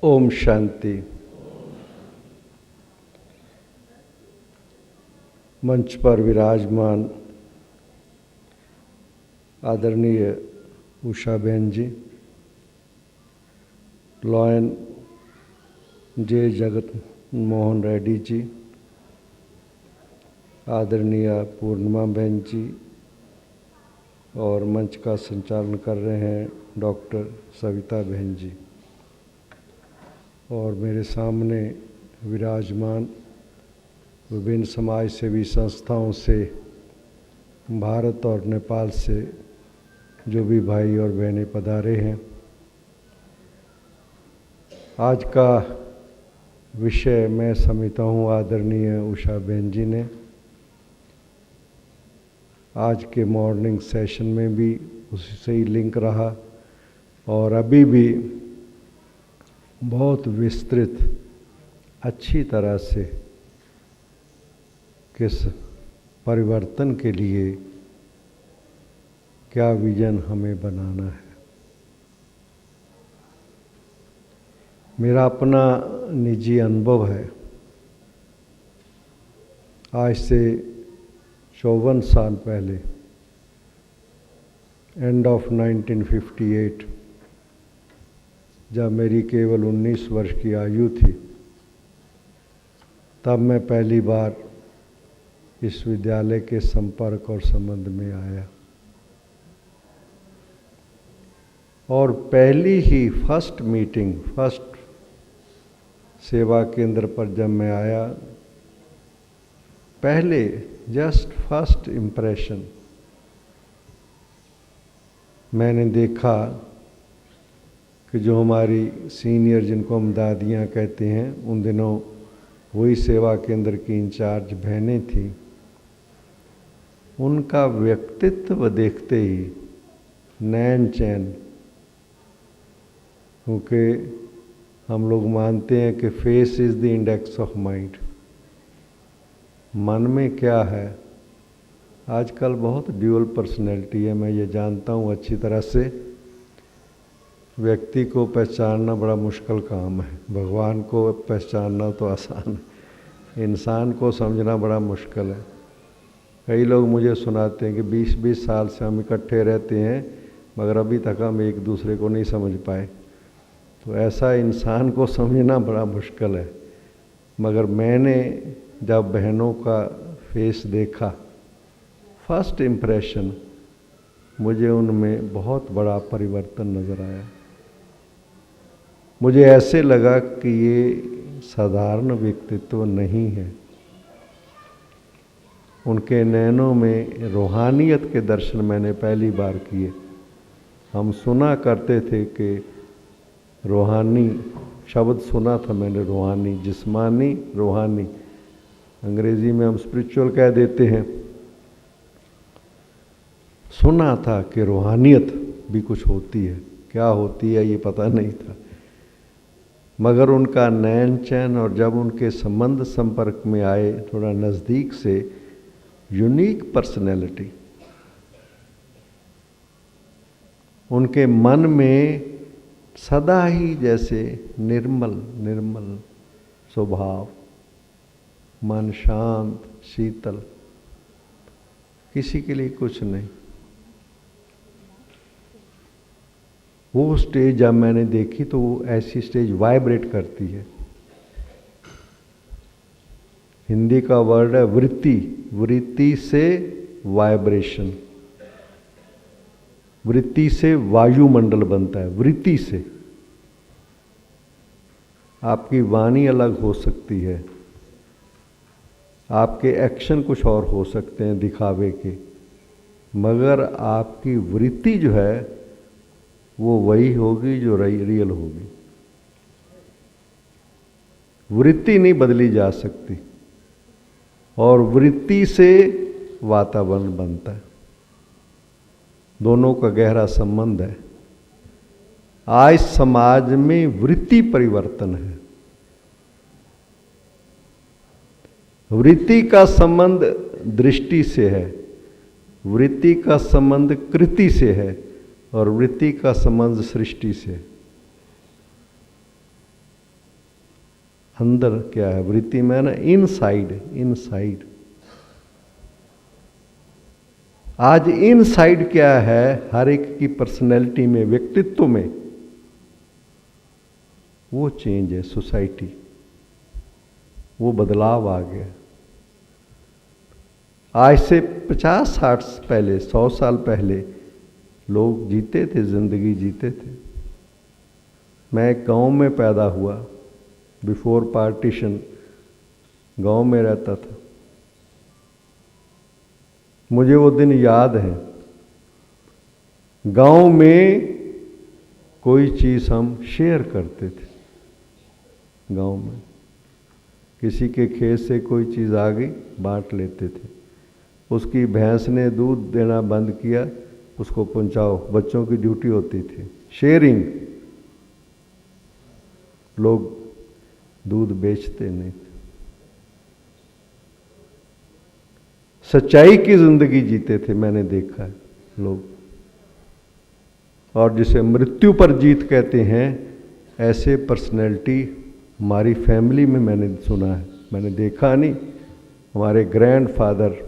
ओम शांति। मंच पर विराजमान आदरणीय उषा बहन जी, लॉयन जे जगत मोहन रेड्डी जी, आदरणीय पूर्णिमा बहन जी और मंच का संचालन कर रहे हैं डॉक्टर सविता बहन जी, और मेरे सामने विराजमान विभिन्न समाज सेवी संस्थाओं से, भारत और नेपाल से जो भी भाई और बहनें पधारे हैं। आज का विषय मैं समझता हूँ आदरणीय उषा बहन जी ने आज के मॉर्निंग सेशन में भी उसी से ही लिंक रहा और अभी भी बहुत विस्तृत अच्छी तरह से किस परिवर्तन के लिए क्या विजन हमें बनाना है। मेरा अपना निजी अनुभव है। आज से 54 साल पहले, एंड ऑफ 1958, जब मेरी केवल 19 वर्ष की आयु थी, तब मैं पहली बार इस विद्यालय के संपर्क और संबंध में आया और पहली ही फर्स्ट मीटिंग, फर्स्ट सेवा केंद्र पर जब मैं आया, पहले जस्ट फर्स्ट इम्प्रेशन मैंने देखा कि जो हमारी सीनियर, जिनको हम दादियाँ कहते हैं, उन दिनों वही सेवा केंद्र की इंचार्ज बहनें थीं, उनका व्यक्तित्व देखते ही नैन चैन, क्योंकि हम लोग मानते हैं कि face is the index of mind. मन में क्या है, आजकल बहुत ड्यूअल पर्सनैलिटी है, मैं ये जानता हूँ अच्छी तरह से। व्यक्ति को पहचानना बड़ा मुश्किल काम है, भगवान को पहचानना तो आसान है, इंसान को समझना बड़ा मुश्किल है। कई लोग मुझे सुनाते हैं कि 20-20 साल से हम इकट्ठे रहते हैं मगर अभी तक हम एक दूसरे को नहीं समझ पाए। तो ऐसा इंसान को समझना बड़ा मुश्किल है। मगर मैंने जब बहनों का फेस देखा, फर्स्ट इम्प्रेशन, मुझे उनमें बहुत बड़ा परिवर्तन नज़र आया। मुझे ऐसे लगा कि ये साधारण व्यक्तित्व नहीं है। उनके नैनों में रूहानियत के दर्शन मैंने पहली बार किए। हम सुना करते थे कि रूहानी शब्द सुना था मैंने, रूहानी, जिस्मानी, रूहानी, अंग्रेजी में हम स्पिरिचुअल कह देते हैं। सुना था कि रूहानियत भी कुछ होती है, क्या होती है ये पता नहीं था। मगर उनका नैन चैन और जब उनके संबंध संपर्क में आए थोड़ा नज़दीक से, यूनिक पर्सनैलिटी, उनके मन में सदा ही जैसे निर्मल निर्मल स्वभाव, मन शांत शीतल, किसी के लिए कुछ नहीं। वो स्टेज जब मैंने देखी तो वो ऐसी स्टेज वाइब्रेट करती है। हिंदी का वर्ड है वृत्ति, वृत्ति से वाइब्रेशन, वृत्ति से वायुमंडल बनता है। वृत्ति से आपकी वाणी अलग हो सकती है, आपके एक्शन कुछ और हो सकते हैं दिखावे के, मगर आपकी वृत्ति जो है वो वही होगी जो रियल होगी। वृत्ति नहीं बदली जा सकती और वृत्ति से वातावरण बनता है। दोनों का गहरा संबंध है। आज समाज में वृत्ति परिवर्तन है। वृत्ति का संबंध दृष्टि से है, वृत्ति का संबंध कृति से है और वृत्ति का संबंध सृष्टि से। अंदर क्या है वृत्ति में ना, इनसाइड। आज इनसाइड क्या है हर एक की पर्सनैलिटी में, व्यक्तित्व में, वो चेंज है सोसाइटी, वो बदलाव आ गया। आज से 50-60 पहले, 100 साल पहले लोग जीते थे, जिंदगी जीते थे। मैं एक गांव में पैदा हुआ, बिफोर पार्टीशन गांव में रहता था। मुझे वो दिन याद है। गांव में कोई चीज़ हम शेयर करते थे। गांव में किसी के खेत से कोई चीज़ आ गई, बांट लेते थे। उसकी भैंस ने दूध देना बंद किया, उसको पहुंचाओ, बच्चों की ड्यूटी होती थी शेयरिंग। लोग दूध बेचते नहीं थे, सच्चाई की जिंदगी जीते थे। मैंने देखा है लोग, और जिसे मृत्यु पर जीत कहते हैं, ऐसे पर्सनैलिटी हमारी फैमिली में मैंने सुना है। मैंने देखा नहीं, हमारे ग्रैंडफादर,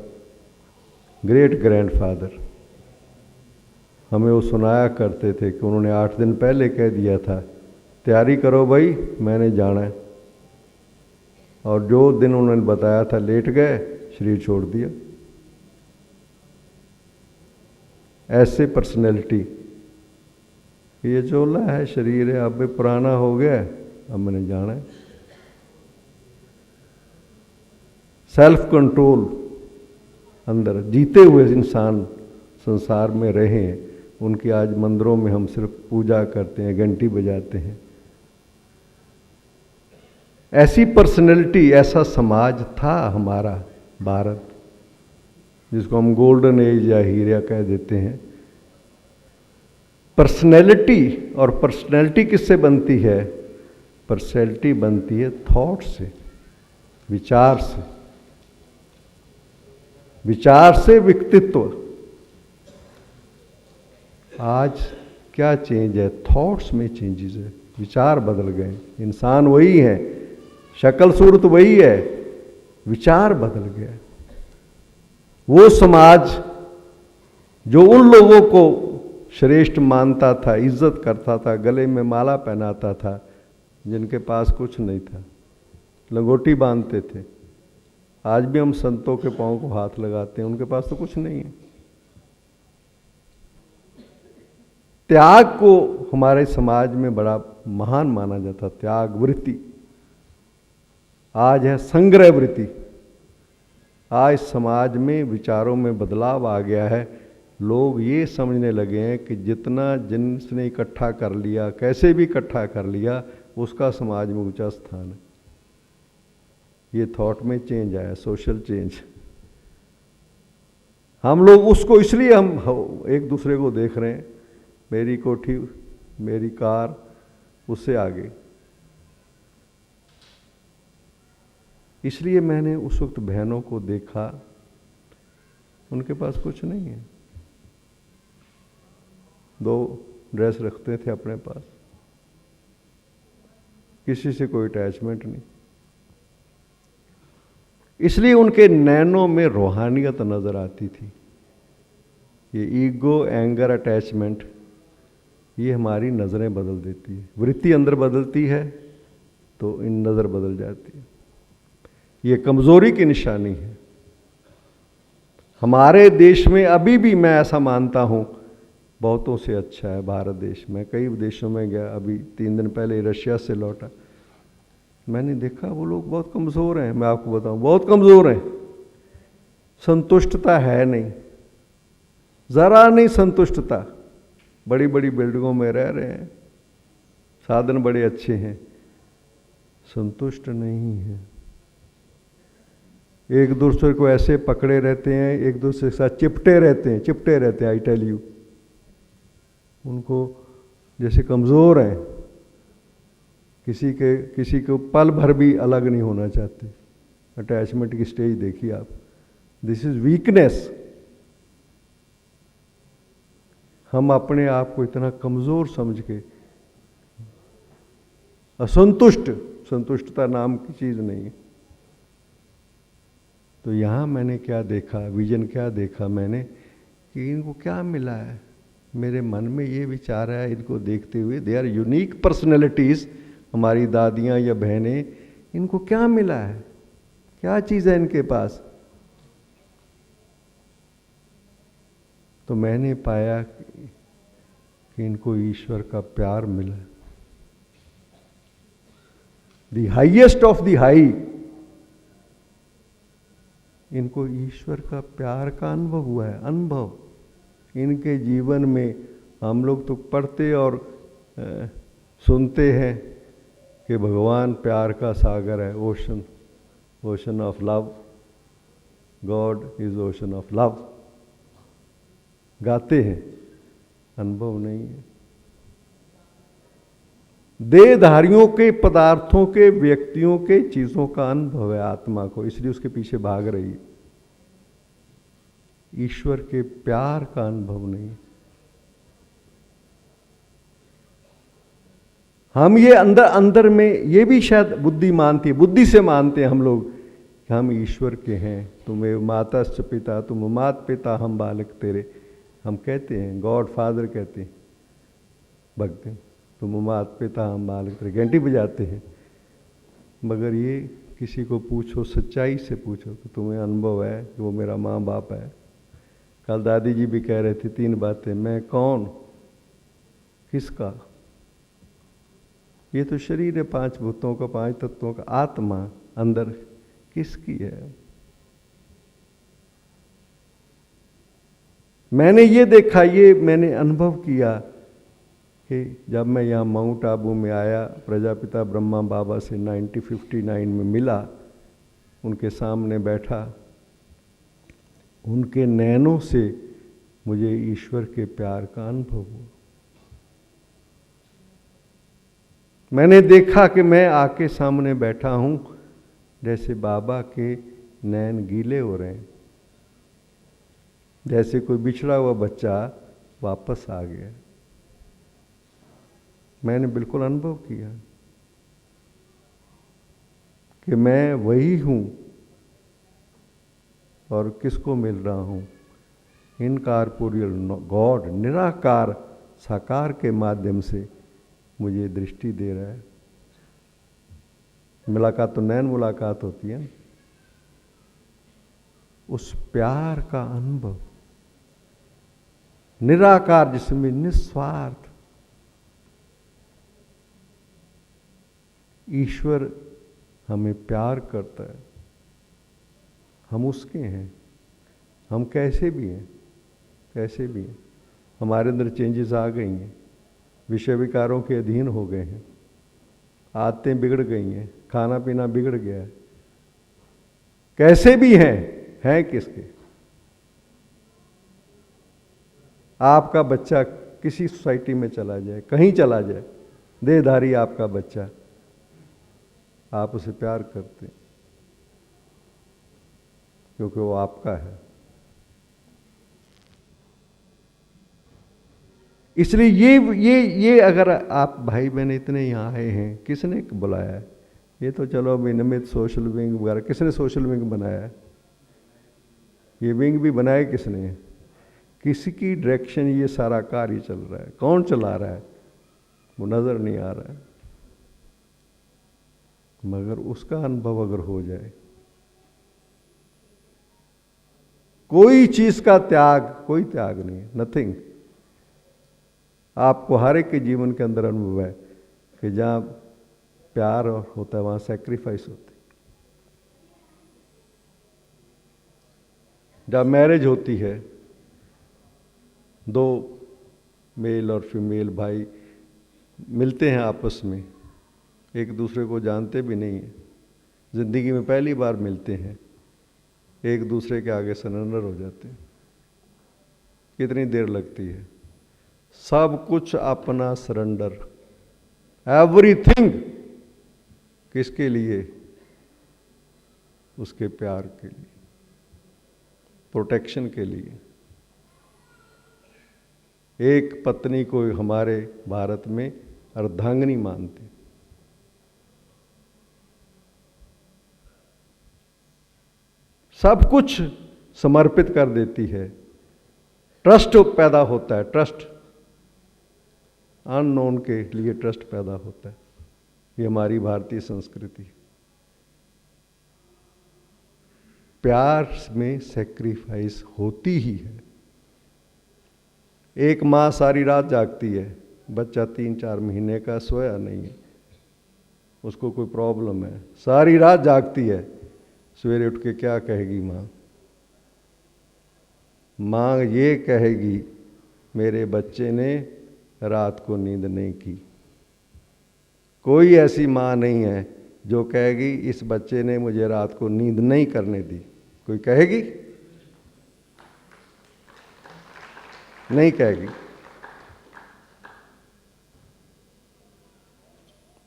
ग्रेट ग्रैंडफादर हमें वो सुनाया करते थे कि उन्होंने 8 दिन पहले कह दिया था, तैयारी करो भाई, मैंने जाना है। और जो दिन उन्होंने बताया था लेट गए, शरीर छोड़ दिया। ऐसे पर्सनैलिटी, ये चोला है, शरीर है, अब भी पुराना हो गया, अब मैंने जाना है। सेल्फ कंट्रोल अंदर जीते हुए इंसान संसार में रहे हैं। उनकी आज मंदिरों में हम सिर्फ पूजा करते हैं, घंटी बजाते हैं। ऐसी पर्सनैलिटी, ऐसा समाज था हमारा भारत, जिसको हम गोल्डन एज या हीरा कह देते हैं। पर्सनैलिटी, और पर्सनैलिटी किससे बनती है? पर्सनैलिटी बनती है थॉट से, विचार से, विचार से व्यक्तित्व। आज क्या चेंज है? थॉट्स में चेंजेस है, विचार बदल गए। इंसान वही है, शक्ल सूरत वही है, विचार बदल गया। वो समाज जो उन लोगों को श्रेष्ठ मानता था, इज्जत करता था, गले में माला पहनाता था, जिनके पास कुछ नहीं था, लंगोटी बांधते थे। आज भी हम संतों के पांव को हाथ लगाते हैं, उनके पास तो कुछ नहीं है। त्याग को हमारे समाज में बड़ा महान माना जाता, त्याग वृत्ति। आज है संग्रह वृत्ति। आज समाज में विचारों में बदलाव आ गया है। लोग ये समझने लगे हैं कि जितना जिसने इकट्ठा कर लिया, कैसे भी इकट्ठा कर लिया, उसका समाज में ऊंचा स्थान है। ये थॉट में चेंज आया, सोशल चेंज। हम लोग उसको, इसलिए हम एक दूसरे को देख रहे हैं, मेरी कोठी, मेरी कार, उससे आगे। इसलिए मैंने उस वक्त बहनों को देखा, उनके पास कुछ नहीं है, 2 ड्रेस रखते थे अपने पास, किसी से कोई अटैचमेंट नहीं। इसलिए उनके नैनों में रूहानियत नजर आती थी। ये ईगो, एंगर, अटैचमेंट, ये हमारी नज़रें बदल देती है। वृत्ति अंदर बदलती है तो इन नज़र बदल जाती है। ये कमज़ोरी की निशानी है। हमारे देश में अभी भी, मैं ऐसा मानता हूँ, बहुतों से अच्छा है भारत देश। मैं कई देशों में गया, अभी 3 दिन पहले रशिया से लौटा, मैंने देखा वो लोग बहुत कमज़ोर हैं। मैं आपको बताऊं, बहुत कमज़ोर हैं। संतुष्टता है नहीं, ज़रा नहीं संतुष्टता। बड़ी बड़ी बिल्डिंगों में रह रहे हैं, साधन बड़े अच्छे हैं, संतुष्ट नहीं है। एक दूसरे को ऐसे पकड़े रहते हैं, एक दूसरे के साथ चिपटे रहते हैं, आई टेल यू। उनको जैसे कमज़ोर हैं, किसी को पल भर भी अलग नहीं होना चाहते। अटैचमेंट की स्टेज देखिए आप। This is weakness. हम अपने आप को इतना कमज़ोर समझ के असंतुष्ट संतुष्टता नाम की चीज़ नहीं है। तो यहाँ मैंने क्या देखा, विजन क्या देखा मैंने, कि इनको क्या मिला है। मेरे मन में ये विचार है इनको देखते हुए, दे आर यूनिक पर्सनैलिटीज़, हमारी दादियाँ या बहनें, इनको क्या मिला है, क्या चीज़ है इनके पास। तो मैंने पाया कि इनको ईश्वर का प्यार मिला, the highest of the high. इनको ईश्वर का प्यार का अनुभव हुआ है, अनुभव इनके जीवन में। हम लोग तो पढ़ते और सुनते हैं कि भगवान प्यार का सागर है, ocean, ocean of love, God is ocean of love, गाते हैं, अनुभव नहीं है। देहधारियों के, पदार्थों के, व्यक्तियों के, चीजों का अनुभव है आत्मा को, इसलिए उसके पीछे भाग रही है। ईश्वर के प्यार का अनुभव नहीं। हम ये अंदर अंदर में ये भी शायद बुद्धि मानती है, बुद्धि से मानते हैं हम लोग कि हम ईश्वर के हैं। तुम्हें माताश्च पिता, तुम मात पिता, हम बालक तेरे। हम कहते हैं, गॉड फादर कहते हैं भक्त, तुम मात पिता हम बालक तेरे, घंटी बजाते हैं। मगर ये किसी को पूछो, सच्चाई से पूछो कि तुम्हें अनुभव है कि वो मेरा माँ बाप है। कल दादी जी भी कह रहे थे 3 बातें, मैं कौन, किसका। ये तो शरीर है 5 भूतों का, 5 तत्वों का, आत्मा अंदर किसकी है। मैंने ये देखा, ये मैंने अनुभव किया कि जब मैं यहाँ माउंट आबू में आया, प्रजापिता ब्रह्मा बाबा से 1959 में मिला, उनके सामने बैठा, उनके नैनों से मुझे ईश्वर के प्यार का अनुभव हुआ। मैंने देखा कि मैं आके सामने बैठा हूँ, जैसे बाबा के नैन गीले हो रहे हैं, जैसे कोई बिछड़ा हुआ बच्चा वापस आ गया। मैंने बिल्कुल अनुभव किया कि मैं वही हूँ और किसको मिल रहा हूँ, इनकॉर्पोरियल गॉड, निराकार साकार के माध्यम से मुझे दृष्टि दे रहा है। मुलाकात तो नैन मुलाकात होती है, उस प्यार का अनुभव, निराकार जिसमें निस्वार्थ ईश्वर हमें प्यार करता है। हम उसके हैं, हम कैसे भी हैं, कैसे भी हैं। हमारे अंदर चेंजेस आ गई हैं, विषय विकारों के अधीन हो गए हैं, आदतें बिगड़ गई हैं, खाना पीना बिगड़ गया है, कैसे भी हैं किसके। आपका बच्चा किसी सोसाइटी में चला जाए, कहीं चला जाए, देहधारी आपका बच्चा, आप उसे प्यार करते हैं क्योंकि वो आपका है। इसलिए ये अगर आप भाई बहन इतने यहाँ आए हैं, किसने बुलाया है? ये तो चलो अभी निमित सोशल विंग वगैरह, किसने सोशल विंग बनाया है? ये विंग भी बनाया किसने? किसी की डायरेक्शन ये सारा कार्य चल रहा है। कौन चला रहा है वो नजर नहीं आ रहा है, मगर उसका अनुभव अगर हो जाए, कोई चीज का त्याग, कोई त्याग नहीं है, नथिंग। आपको हर एक के जीवन के अंदर अनुभव है कि जहाँ प्यार होता है वहाँ सैक्रिफाइस होती है। जब मैरिज होती है, 2 मेल और फीमेल भाई मिलते हैं आपस में, एक दूसरे को जानते भी नहीं हैं, ज़िंदगी में पहली बार मिलते हैं, एक दूसरे के आगे सरेंडर हो जाते हैं। कितनी देर लगती है? सब कुछ अपना सरेंडर, एवरीथिंग। किसके लिए? उसके प्यार के लिए, प्रोटेक्शन के लिए। एक पत्नी को हमारे भारत में अर्धांगिनी मानते, सब कुछ समर्पित कर देती है। ट्रस्ट पैदा होता है, ट्रस्ट, अननोन के लिए ट्रस्ट पैदा होता है। ये हमारी भारतीय संस्कृति। प्यार में सेक्रीफाइस होती ही है। एक माँ सारी रात जागती है, बच्चा 3-4 महीने का सोया नहीं है, उसको कोई प्रॉब्लम है, सारी रात जागती है, सवेरे उठ के क्या कहेगी माँ? माँ ये कहेगी मेरे बच्चे ने रात को नींद नहीं की। कोई ऐसी माँ नहीं है जो कहेगी इस बच्चे ने मुझे रात को नींद नहीं करने दी। कोई कहेगी? नहीं कहेगी।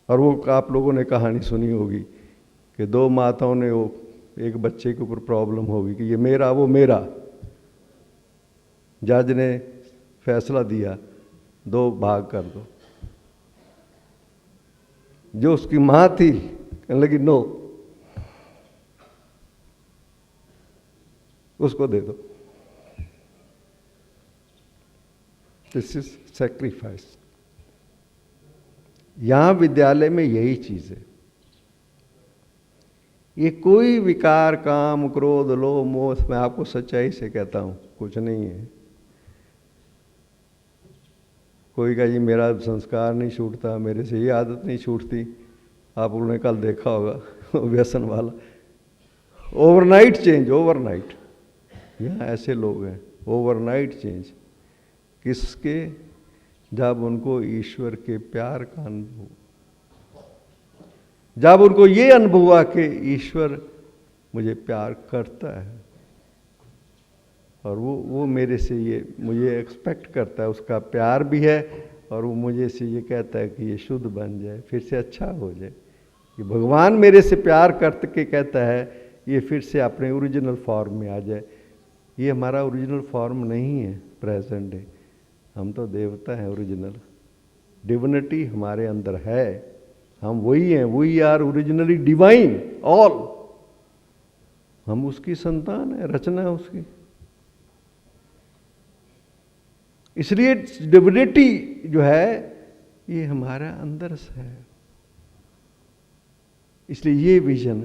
और वो आप लोगों ने कहानी सुनी होगी कि 2 माताओं ने, वो एक बच्चे के ऊपर प्रॉब्लम होगी कि ये मेरा वो मेरा, जज ने फैसला दिया 2 भाग कर दो। जो उसकी माँ थी कहने लगी नो, उसको दे दो। This is sacrifice. यहां विद्यालय में यही चीज है। ये कोई विकार, काम, क्रोध, लोभ, मोह, मैं आपको सच्चाई से कहता हूं, कुछ नहीं है। कोई कहा जी मेरा संस्कार नहीं छूटता, मेरे से ये आदत नहीं छूटती। आप लोगों ने कल देखा होगा व्यसन वाला, ओवरनाइट चेंज, ओवरनाइट। यहाँ ऐसे लोग हैं, ओवरनाइट चेंज। किसके? जब उनको ईश्वर के प्यार का अनुभव, जब उनको ये अनुभव हुआ कि ईश्वर मुझे प्यार करता है और वो मेरे से ये मुझे एक्सपेक्ट करता है, उसका प्यार भी है, और वो मुझे से ये कहता है कि ये शुद्ध बन जाए, फिर से अच्छा हो जाए। ये भगवान मेरे से प्यार करके कहता है ये फिर से अपने ओरिजिनल फॉर्म में आ जाए। ये हमारा ओरिजिनल फॉर्म नहीं है, प्रेजेंट है। हम तो देवता हैं, ओरिजिनल डिविनिटी हमारे अंदर है, हम वही हैं। We are originally divine all. हम उसकी संतान है, रचना है उसकी। इसलिए डिविनिटी जो है ये हमारे अंदर से है। इसलिए ये विजन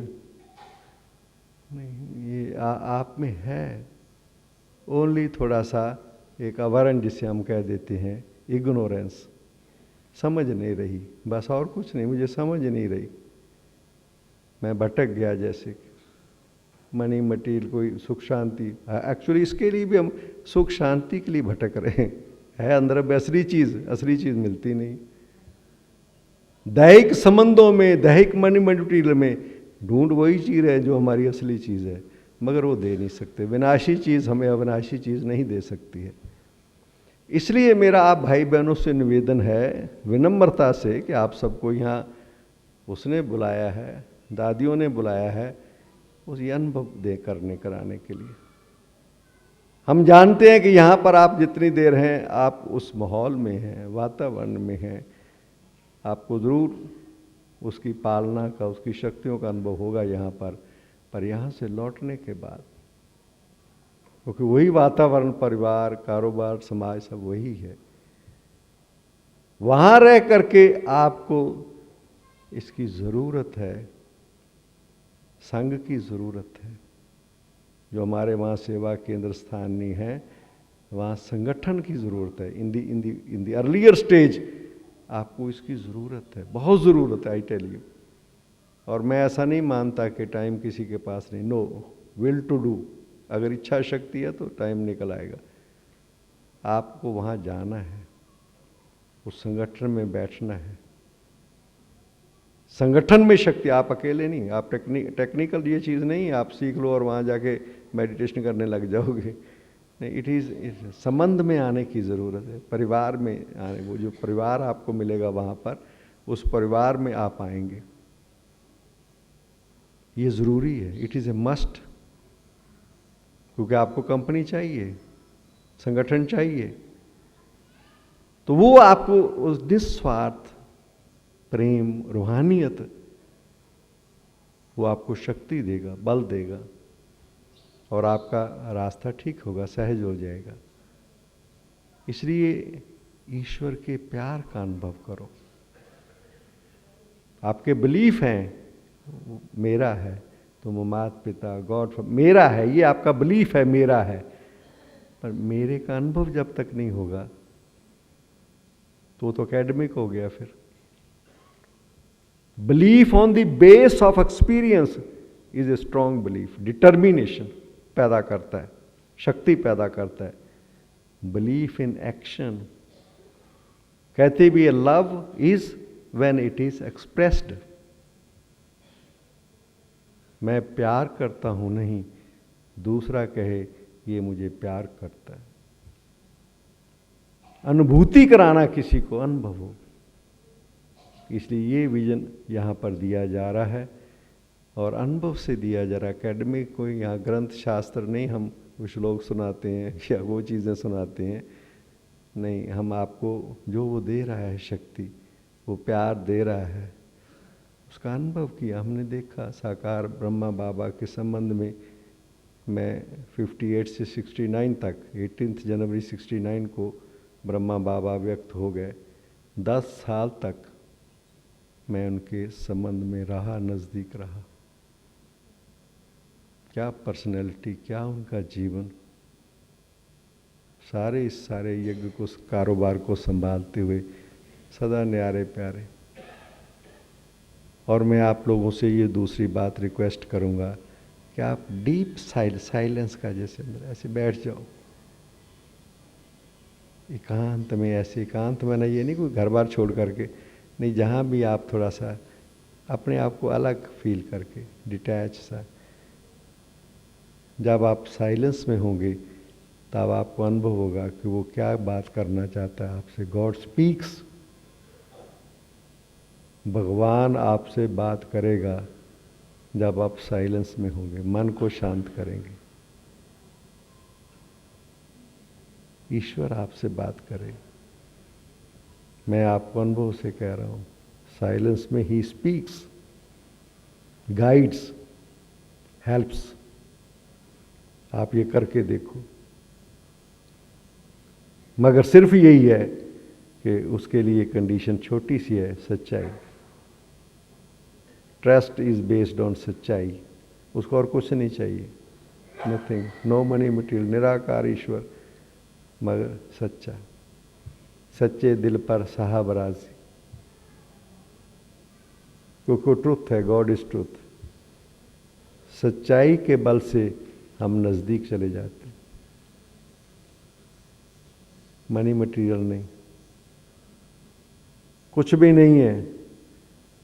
नहीं, ये आप में है। ओनली थोड़ा सा एक अवरण जिसे हम कह देते हैं, इग्नोरेंस, समझ नहीं रही, बस और कुछ नहीं। मुझे समझ नहीं रही, मैं भटक गया। जैसे मनी मटीरियल, कोई सुख शांति, एक्चुअली इसके लिए भी हम सुख शांति के लिए भटक रहे हैं। है अंदर में असली चीज़ मिलती नहीं। दैहिक संबंधों में, दैहिक मनी मटीरियल में ढूंढ वही चीज़ है जो हमारी असली चीज़ है, मगर वो दे नहीं सकते। विनाशी चीज़ हमें अविनाशी चीज़ नहीं दे सकती है। इसलिए मेरा आप भाई बहनों से निवेदन है, विनम्रता से, कि आप सबको यहाँ उसने बुलाया है, दादियों ने बुलाया है, उस अनुभव दे कराने के लिए। हम जानते हैं कि यहाँ पर आप जितनी देर हैं, आप उस माहौल में हैं, वातावरण में हैं, आपको ज़रूर उसकी पालना का, उसकी शक्तियों का अनुभव होगा यहाँ पर यहाँ से लौटने के बाद, क्योंकि वही वातावरण, परिवार, कारोबार, समाज सब वही है। वहाँ रह करके आपको इसकी ज़रूरत है, संघ की ज़रूरत है। जो हमारे वहाँ सेवा केंद्र स्थानीय है, वहाँ संगठन की ज़रूरत है। इन दी अर्लियर स्टेज आपको इसकी ज़रूरत है, बहुत ज़रूरत है, आई टेल यू। और मैं ऐसा नहीं मानता कि टाइम किसी के पास नहीं। No, will to do. अगर इच्छा शक्ति है तो टाइम निकल आएगा। आपको वहाँ जाना है, उस संगठन में बैठना है। संगठन में शक्ति, आप अकेले नहीं। आप टेक्निकल ये चीज़ नहीं आप सीख लो और वहाँ जाके मेडिटेशन करने लग जाओगे, नहीं। इट इज़ संबंध में आने की ज़रूरत है, परिवार में आने। वो जो परिवार आपको मिलेगा वहाँ पर, उस परिवार में आप आएंगे, ये ज़रूरी है। इट इज़ ए मस्ट, क्योंकि आपको कंपनी चाहिए, संगठन चाहिए। तो वो आपको उस निस्वार्थ प्रेम, रूहानियत, वो आपको शक्ति देगा, बल देगा। और आपका रास्ता ठीक होगा, सहज हो जाएगा। इसलिए ईश्वर के प्यार का अनुभव करो। आपके बिलीफ हैं मेरा है, तो वो माता पिता गॉड मेरा है, ये आपका बिलीफ है मेरा है, पर मेरे का अनुभव जब तक नहीं होगा तो एकेडमिक हो गया। फिर belief on the base of experience is a strong belief, determination पैदा करता है, शक्ति पैदा करता है। बिलीफ इन एक्शन, कहते भी love is when it is expressed. मैं प्यार करता हूं नहीं, दूसरा कहे ये मुझे प्यार करता है। अनुभूति कराना किसी को, अनुभव हो। इसलिए ये विजन यहाँ पर दिया जा रहा है और अनुभव से दिया जा रहा है। एकेडमिक कोई यहाँ ग्रंथ शास्त्र नहीं हम कुछ लोग सुनाते हैं या वो चीज़ें सुनाते हैं, नहीं, हम आपको जो वो दे रहा है शक्ति, वो प्यार दे रहा है, उसका अनुभव किया, हमने देखा। साकार ब्रह्मा बाबा के संबंध में मैं 58 से 69 तक, 18 जनवरी 69 को ब्रह्मा बाबा व्यक्त हो गए, 10 साल तक मैं उनके संबंध में रहा, नज़दीक रहा। क्या पर्सनैलिटी, क्या उनका जीवन, सारे यज्ञ को, कारोबार को संभालते हुए सदा न्यारे प्यारे। और मैं आप लोगों से ये दूसरी बात रिक्वेस्ट करूँगा कि आप डीप साइलेंस का जैसे अंदर ऐसे बैठ जाओ, एकांत में। ऐसे एकांत में ना, ये नहीं कोई घर बार छोड़ करके, नहीं, जहाँ भी आप थोड़ा सा अपने आप को अलग फील करके, डिटैच सा, जब आप साइलेंस में होंगे तब आपको अनुभव होगा कि वो क्या बात करना चाहता है आपसे। गॉड स्पीक्स, भगवान आपसे बात करेगा जब आप साइलेंस में होंगे, मन को शांत करेंगे। ईश्वर आपसे बात करे। मैं आपको अनुभव से कह रहा हूं, साइलेंस में ही स्पीक्स, गाइड्स, हेल्प्स। आप ये करके देखो। मगर सिर्फ यही है कि उसके लिए कंडीशन छोटी सी है, सच्चाई। ट्रस्ट इज बेस्ड ऑन सच्चाई, उसको और कुछ नहीं चाहिए, नथिंग, नो मनी मटेरियल, निराकार ईश्वर मगर सच्चा, सच्चे दिल पर साहब राजी, क्योंकि ट्रुथ है, गॉड इज ट्रुथ। सच्चाई के बल से हम नज़दीक चले जाते हैं, मनी मटेरियल नहीं, कुछ भी नहीं है।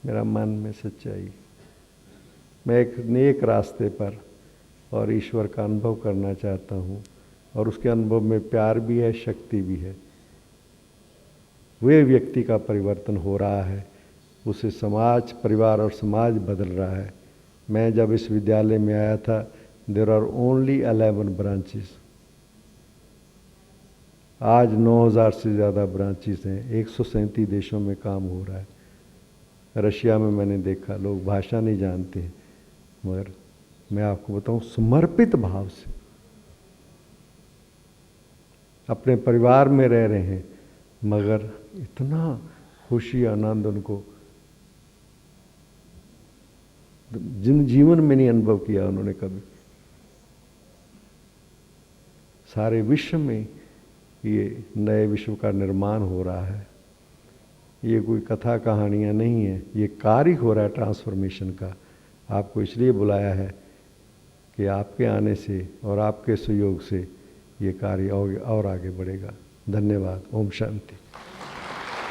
मेरा मन में सच्चाई, मैं एक नेक रास्ते पर और ईश्वर का अनुभव करना चाहता हूँ, और उसके अनुभव में प्यार भी है, शक्ति भी है। वे व्यक्ति का परिवर्तन हो रहा है, उसे समाज, परिवार और समाज बदल रहा है। मैं जब इस विद्यालय में आया था, देयर आर ओनली 11 ब्रांचेस। आज 9000 से ज़्यादा ब्रांचेस हैं, 137 देशों में काम हो रहा है। रशिया में मैंने देखा, लोग भाषा नहीं जानते हैं, मगर मैं आपको बताऊं, समर्पित भाव से अपने परिवार में रह रहे हैं, मगर इतना खुशी आनंद उनको जिन जीवन में नहीं अनुभव किया उन्होंने कभी। सारे विश्व में ये नए विश्व का निर्माण हो रहा है। ये कोई कथा कहानियाँ नहीं है, ये कार्य हो रहा है ट्रांसफॉर्मेशन का। आपको इसलिए बुलाया है कि आपके आने से और आपके सहयोग से ये कार्य और आगे बढ़ेगा। धन्यवाद। ओम शांति।